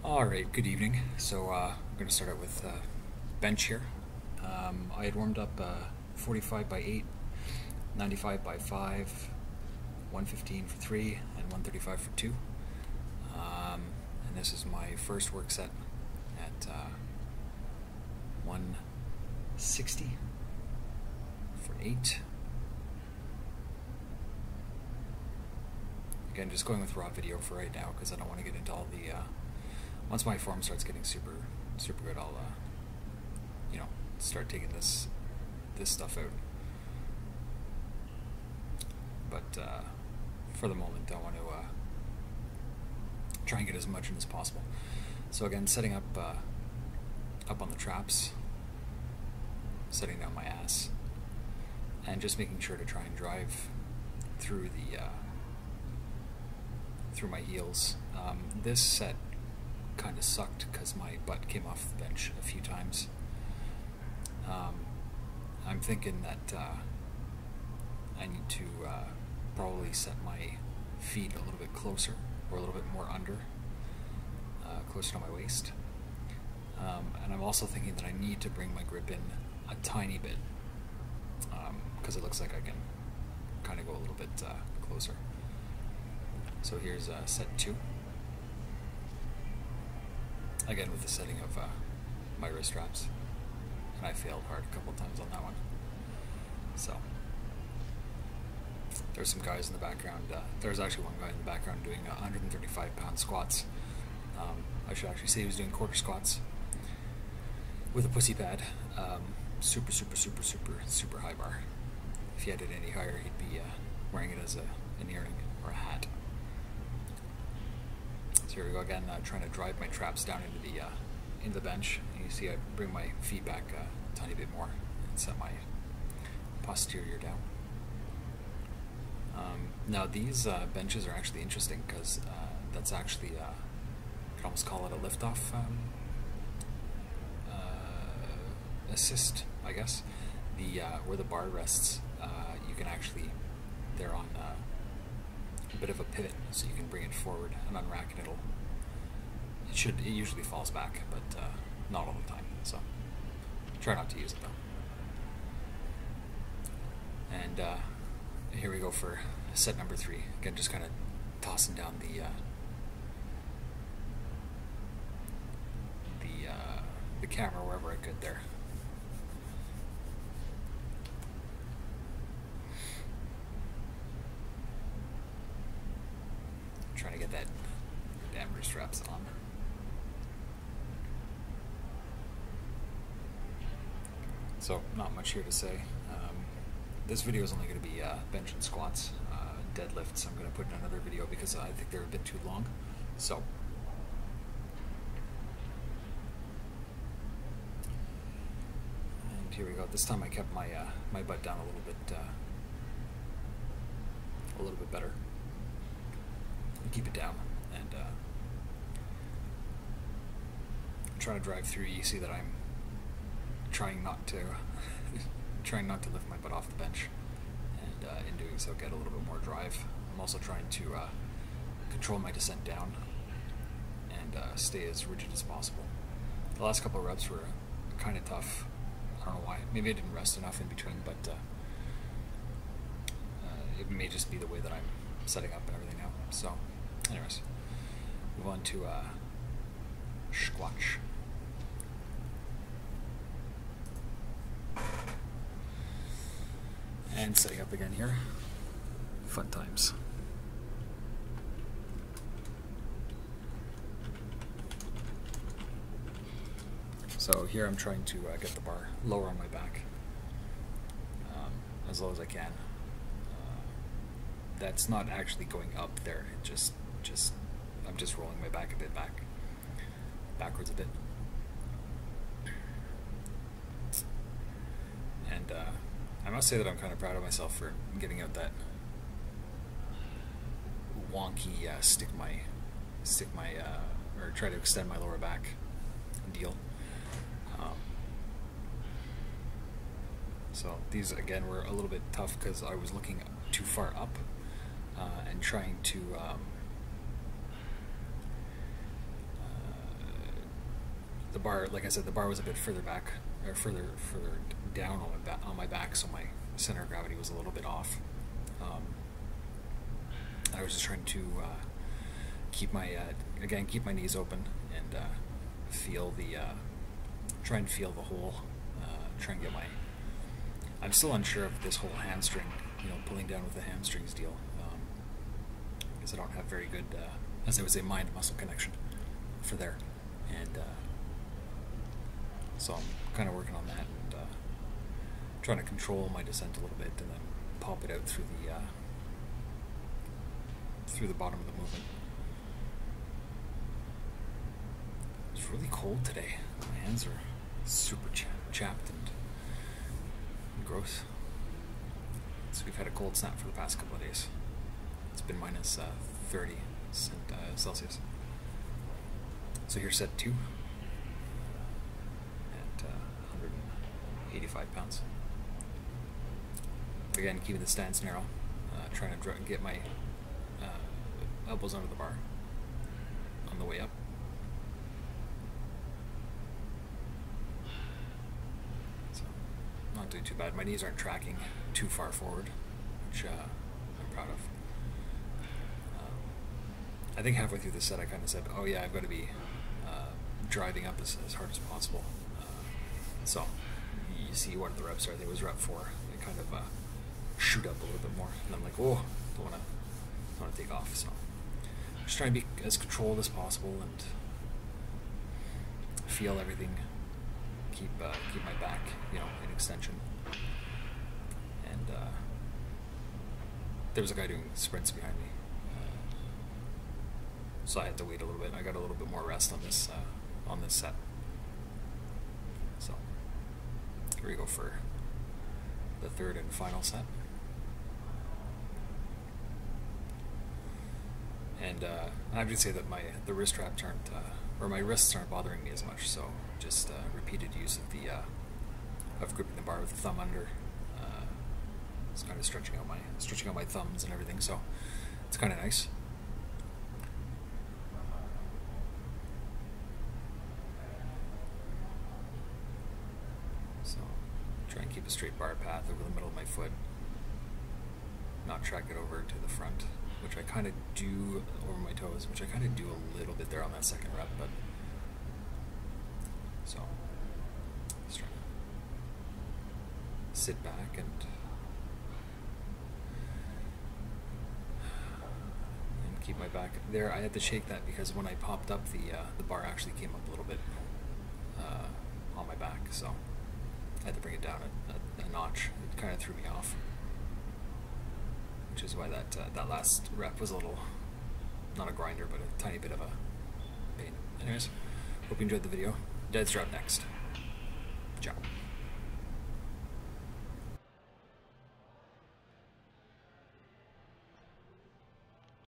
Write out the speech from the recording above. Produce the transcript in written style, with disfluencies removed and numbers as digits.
Alright, good evening. So I'm going to start out with bench here. I had warmed up 45 by 8, 95 by 5, 115 for 3, and 135 for 2. And this is my first work set at 160 for 8. Again, just going with raw video for right now because I don't want to get into all the once my form starts getting super good, I'll start taking this stuff out. But for the moment, I want to try and get as much in as possible. So again, setting up on the traps, setting down my ass, and just making sure to try and drive through the through my heels. This set kind of sucked because my butt came off the bench a few times. I'm thinking that I need to probably set my feet a little bit closer, or a little bit more under, closer to my waist. And I'm also thinking that I need to bring my grip in a tiny bit, because it looks like I can kind of go a little bit closer. So here's set 2. Again with the setting of my wrist straps, and I failed hard a couple times on that one. So there's some guys in the background. There's actually one guy in the background doing 135-pound squats. I should actually say he was doing quarter squats with a pussy pad. Super high bar. If he had it any higher, he'd be wearing it as an earring or a hat. So here we go again, trying to drive my traps down into the bench. And you see I bring my feet back a tiny bit more and set my posterior down. Now these benches are actually interesting because that's actually, you could almost call it a liftoff assist, I guess. The where the bar rests, you can actually, they're on a bit of a pivot, so you can bring it forward and unrack it. It usually falls back, but not all the time. So try not to use it though. And here we go for set number 3. Again, just kind of tossing down the camera wherever I could there. Trying to get that damn wrist straps on. So not much here to say. This video is only going to be bench and squats, deadlifts. I'm going to put in another video because I think they're a bit too long. So and here we go. This time I kept my my butt down a little bit better. Keep it down, and trying to drive through. You see that I'm trying not to lift my butt off the bench, and in doing so get a little bit more drive. I'm also trying to control my descent down and stay as rigid as possible. The last couple of reps were kind of tough. I don't know why. Maybe I didn't rest enough in between, but it may just be the way that I'm setting up and everything now. So anyways, move on to squatch. And setting up again here. Fun times. So here I'm trying to get the bar lower on my back, as low as I can. That's not actually going up there. It I'm just rolling my back a bit backwards a bit. And I must say that I'm kind of proud of myself for getting out that wonky or try to extend my lower back deal. So these again were a little bit tough because I was looking too far up and trying to the bar, like I said, the bar was a bit further back, or further down on my back, so my center of gravity was a little bit off. I was just trying to keep my knees open and try and feel the hole. Try and get my. I'm still unsure of this whole hamstring, pulling down with the hamstrings deal, because I don't have very good, as I would say, mind-muscle connection for there, and so I'm kind of working on that and trying to control my descent a little bit, and then pop it out through the bottom of the movement. It's really cold today. My hands are super chapped and gross. So we've had a cold snap for the past couple of days. It's been minus 30 Celsius. So here's set 2 at 185 pounds. Again, keeping the stance narrow, trying to get my elbows under the bar on the way up. So, not doing too bad. My knees aren't tracking too far forward, which I'm proud of. I think halfway through the set I kind of said, oh yeah, I've got to be driving up as hard as possible. So, you see one of the reps there, I think it was rep 4, they kind of shoot up a little bit more, and I'm like, oh, don't want to take off. So just trying to be as controlled as possible and feel everything, keep my back, in extension. And there was a guy doing sprints behind me, so I had to wait a little bit. I got a little bit more rest on this set. So here we go for the third and final set. And I would say that the wrist straps aren't, or my wrists aren't bothering me as much. So just repeated use of gripping the bar with the thumb under. It's kind of stretching out my thumbs and everything. So it's kind of nice. So try and keep a straight bar path over the middle of my foot. Not track it over to the front, which I kind of do over my toes, which I kind of do a little bit there on that second rep, but so just trying to sit back and keep my back there. I had to shake that because when I popped up, the bar actually came up a little bit on my back, so I had to bring it down a notch. It kind of threw me off, which is why that last rep was a little, not a grinder, but a tiny bit of a pain. Anyways, hope you enjoyed the video. Dead strap next. Ciao.